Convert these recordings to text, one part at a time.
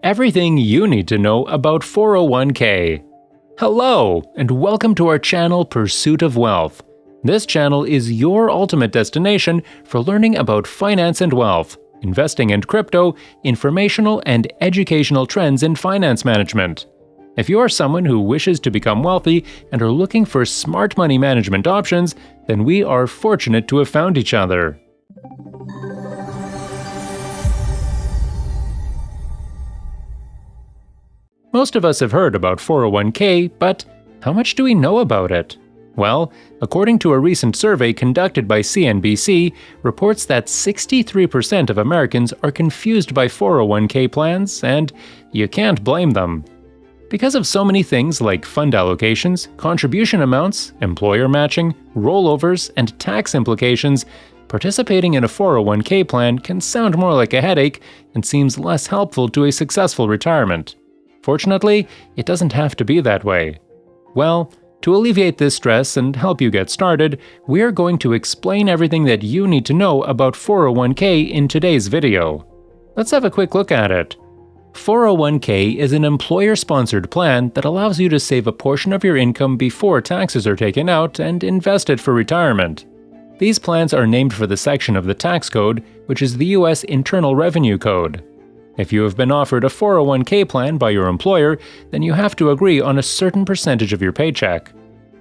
Everything you need to know about 401k. Hello, and welcome to our channel Pursuit of Wealth. This channel is your ultimate destination for learning about finance and wealth, investing and crypto, informational and educational trends in finance management. If you are someone who wishes to become wealthy and are looking for smart money management options, then we are fortunate to have found each other. Most of us have heard about 401k, but how much do we know about it? Well, according to a recent survey conducted by CNBC, reports that 63% of Americans are confused by 401k plans, and you can't blame them. Because of so many things like fund allocations, contribution amounts, employer matching, rollovers, and tax implications, participating in a 401k plan can sound more like a headache and seems less helpful to a successful retirement. Fortunately, it doesn't have to be that way. Well, to alleviate this stress and help you get started, we are going to explain everything that you need to know about 401k in today's video. Let's have a quick look at it. 401k is an employer-sponsored plan that allows you to save a portion of your income before taxes are taken out and invest it for retirement. These plans are named for the section of the tax code, which is the U.S. Internal Revenue Code. If you have been offered a 401k plan by your employer, then you have to agree on a certain percentage of your paycheck.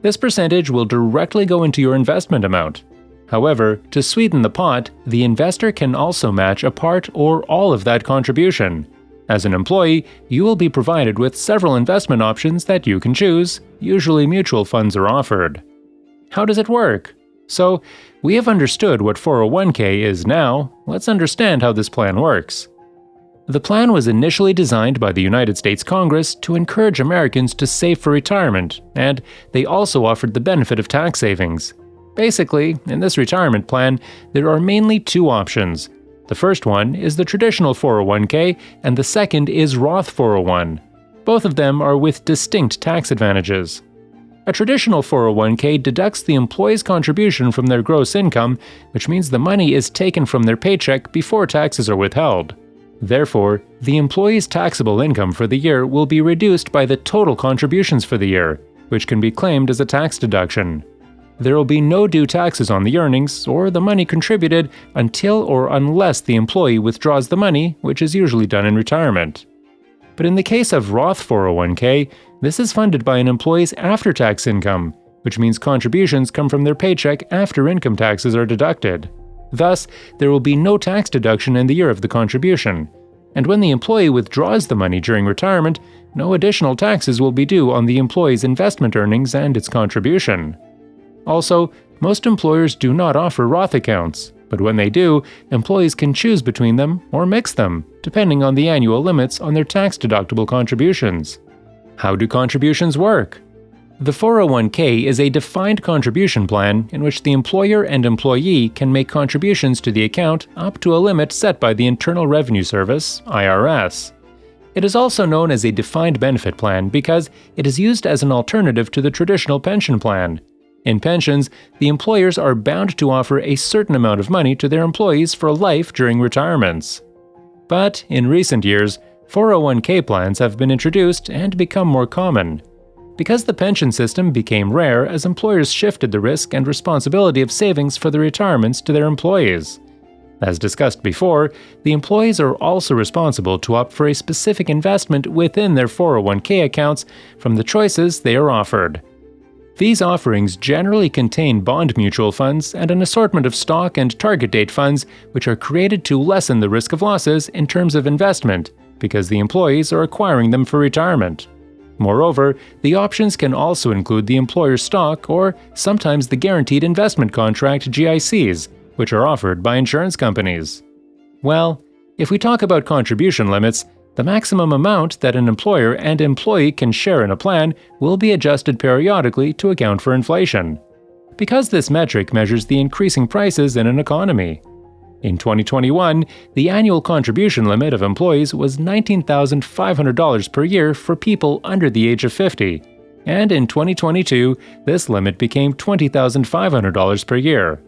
This percentage will directly go into your investment amount. However, to sweeten the pot, the investor can also match a part or all of that contribution. As an employee, you will be provided with several investment options that you can choose. Usually mutual funds are offered. How does it work? So, we have understood what 401k is now. Let's understand how this plan works. The plan was initially designed by the United States Congress to encourage Americans to save for retirement, and they also offered the benefit of tax savings. Basically, in this retirement plan, there are mainly two options. The first one is the traditional 401k, and the second is Roth 401. Both of them are with distinct tax advantages. A traditional 401k deducts the employee's contribution from their gross income, which means the money is taken from their paycheck before taxes are withheld. Therefore, the employee's taxable income for the year will be reduced by the total contributions for the year, which can be claimed as a tax deduction. There will be no due taxes on the earnings or the money contributed until or unless the employee withdraws the money, which is usually done in retirement. But in the case of Roth 401k, this is funded by an employee's after-tax income, which means contributions come from their paycheck after income taxes are deducted. Thus, there will be no tax deduction in the year of the contribution. And when the employee withdraws the money during retirement, no additional taxes will be due on the employee's investment earnings and its contribution. Also, most employers do not offer Roth accounts, but when they do, employees can choose between them or mix them, depending on the annual limits on their tax-deductible contributions. How do contributions work? The 401k is a defined contribution plan in which the employer and employee can make contributions to the account up to a limit set by the Internal Revenue Service, IRS. It is also known as a defined benefit plan because it is used as an alternative to the traditional pension plan. In pensions, the employers are bound to offer a certain amount of money to their employees for life during retirements. But in recent years, 401k plans have been introduced and become more common. Because the pension system became rare as employers shifted the risk and responsibility of savings for the retirements to their employees. As discussed before, the employees are also responsible to opt for a specific investment within their 401k accounts from the choices they are offered. These offerings generally contain bond mutual funds and an assortment of stock and target date funds which are created to lessen the risk of losses in terms of investment because the employees are acquiring them for retirement. Moreover, the options can also include the employer's stock or sometimes the Guaranteed Investment Contract GICs, which are offered by insurance companies. Well, if we talk about contribution limits, the maximum amount that an employer and employee can share in a plan will be adjusted periodically to account for inflation, because this metric measures the increasing prices in an economy. In 2021, the annual contribution limit of employees was $19,500 per year for people under the age of 50, and in 2022, this limit became $20,500 per year.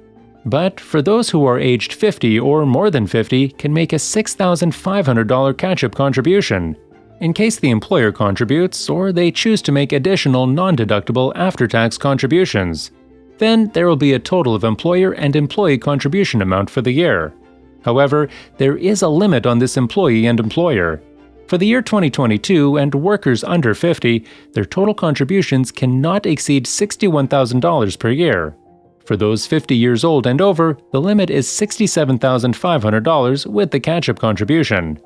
But for those who are aged 50 or more than 50 can make a $6,500 catch-up contribution, in case the employer contributes or they choose to make additional non-deductible after-tax contributions. Then there will be a total of employer and employee contribution amount for the year. However, there is a limit on this employee and employer. For the year 2022 and workers under 50, their total contributions cannot exceed $61,000 per year. For those 50 years old and over, the limit is $67,500 with the catch-up contribution.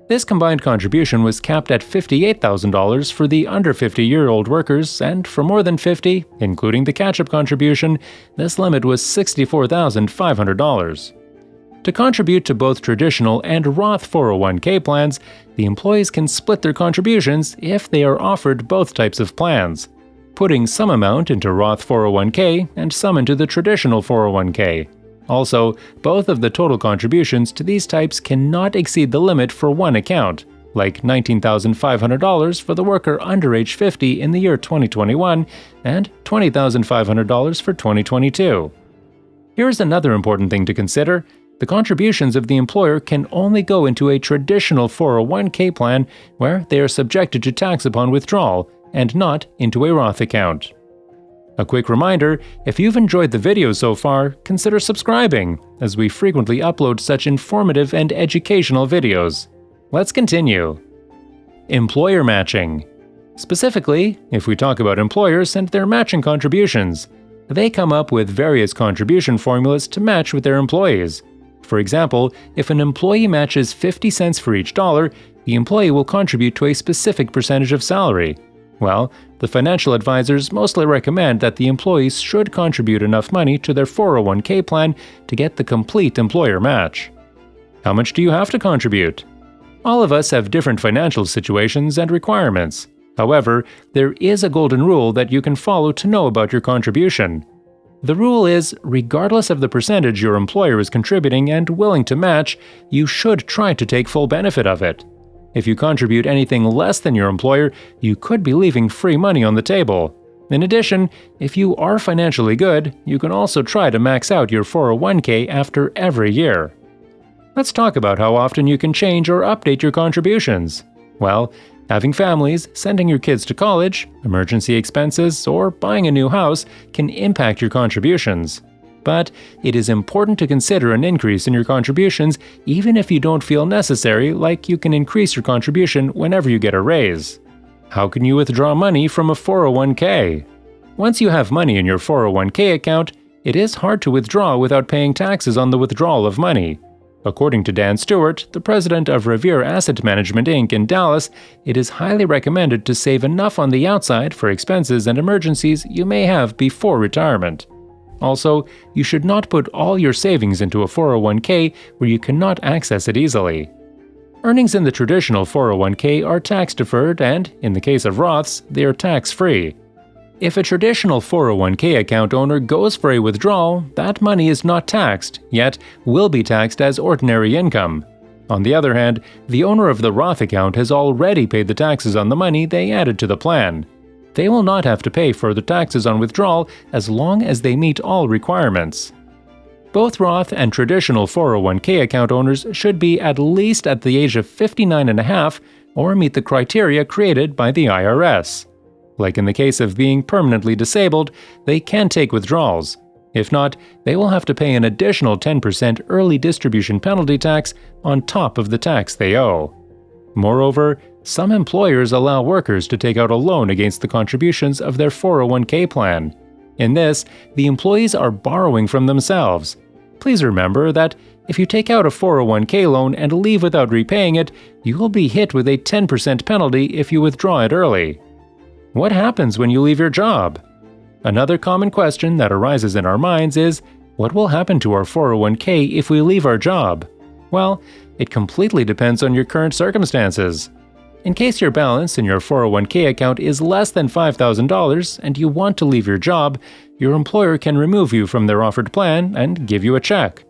This combined contribution was capped at $58,000 for the under 50-year-old workers, and for more than 50, including the catch-up contribution, this limit was $64,500. To contribute to both traditional and Roth 401k plans, the employees can split their contributions if they are offered both types of plans, putting some amount into Roth 401k and some into the traditional 401k. Also, both of the total contributions to these types cannot exceed the limit for one account, like $19,500 for the worker under age 50 in the year 2021 and $20,500 for 2022. Here's another important thing to consider. The contributions of the employer can only go into a traditional 401k plan where they are subjected to tax upon withdrawal, and not into a Roth account. A quick reminder, if you've enjoyed the video so far, consider subscribing, as we frequently upload such informative and educational videos. Let's continue. Employer matching. Specifically, if we talk about employers and their matching contributions, they come up with various contribution formulas to match with their employees. For example, if an employee matches 50 cents for each dollar, the employee will contribute to a specific percentage of salary. Well, the financial advisors mostly recommend that the employees should contribute enough money to their 401k plan to get the complete employer match. How much do you have to contribute? All of us have different financial situations and requirements. However, there is a golden rule that you can follow to know about your contribution. The rule is, regardless of the percentage your employer is contributing and willing to match, you should try to take full benefit of it. If you contribute anything less than your employer, you could be leaving free money on the table. In addition, if you are financially good, you can also try to max out your 401k after every year. Let's talk about how often you can change or update your contributions. Well, having families, sending your kids to college, emergency expenses, or buying a new house can impact your contributions. But it is important to consider an increase in your contributions even if you don't feel necessary, like you can increase your contribution whenever you get a raise. How can you withdraw money from a 401k? Once you have money in your 401k account, it is hard to withdraw without paying taxes on the withdrawal of money. According to Dan Stewart, the president of Revere Asset Management Inc. in Dallas, it is highly recommended to save enough on the outside for expenses and emergencies you may have before retirement. Also, you should not put all your savings into a 401k where you cannot access it easily. Earnings in the traditional 401k are tax-deferred and, in the case of Roths, they are tax-free. If a traditional 401k account owner goes for a withdrawal, that money is not taxed, yet will be taxed as ordinary income. On the other hand, the owner of the Roth account has already paid the taxes on the money they added to the plan. They will not have to pay further taxes on withdrawal as long as they meet all requirements. Both Roth and traditional 401k account owners should be at least at the age of 59.5 or meet the criteria created by the IRS. Like in the case of being permanently disabled, they can take withdrawals. If not, they will have to pay an additional 10% early distribution penalty tax on top of the tax they owe. Moreover, some employers allow workers to take out a loan against the contributions of their 401k plan. In this, the employees are borrowing from themselves. Please remember that if you take out a 401k loan and leave without repaying it, you will be hit with a 10% penalty if you withdraw it early. What happens when you leave your job? Another common question that arises in our minds is, what will happen to our 401k if we leave our job? Well, it completely depends on your current circumstances. In case your balance in your 401k account is less than $5,000 and you want to leave your job, your employer can remove you from their offered plan and give you a check.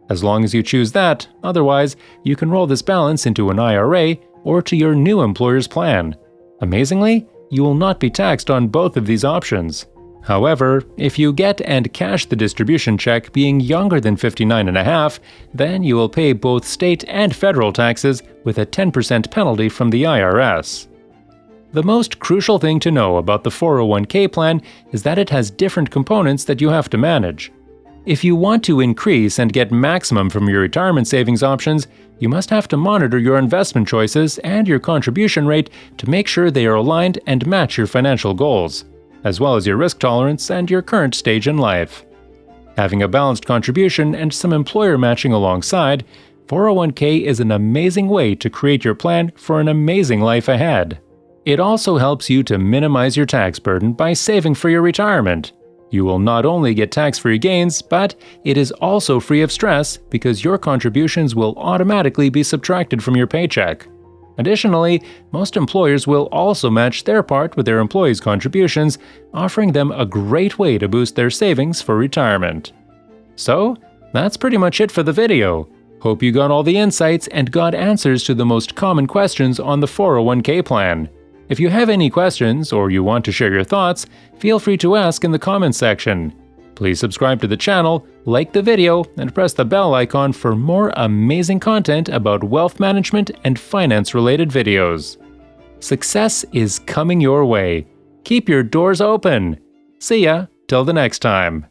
As long as you choose that, otherwise, you can roll this balance into an IRA or to your new employer's plan. Amazingly, you will not be taxed on both of these options. However, if you get and cash the distribution check being younger than 59.5, then you will pay both state and federal taxes with a 10% penalty from the IRS. The most crucial thing to know about the 401k plan is that it has different components that you have to manage. If you want to increase and get maximum from your retirement savings options, you must have to monitor your investment choices and your contribution rate to make sure they are aligned and match your financial goals, as well as your risk tolerance and your current stage in life. Having a balanced contribution and some employer matching alongside, 401k is an amazing way to create your plan for an amazing life ahead. It also helps you to minimize your tax burden by saving for your retirement. You will not only get tax-free gains, but it is also free of stress because your contributions will automatically be subtracted from your paycheck. Additionally, most employers will also match their part with their employees' contributions, offering them a great way to boost their savings for retirement. So, that's pretty much it for the video. Hope you got all the insights and got answers to the most common questions on the 401k plan. If you have any questions or you want to share your thoughts, feel free to ask in the comments section. Please subscribe to the channel, like the video, and press the bell icon for more amazing content about wealth management and finance-related videos. Success is coming your way. Keep your doors open. See ya till the next time.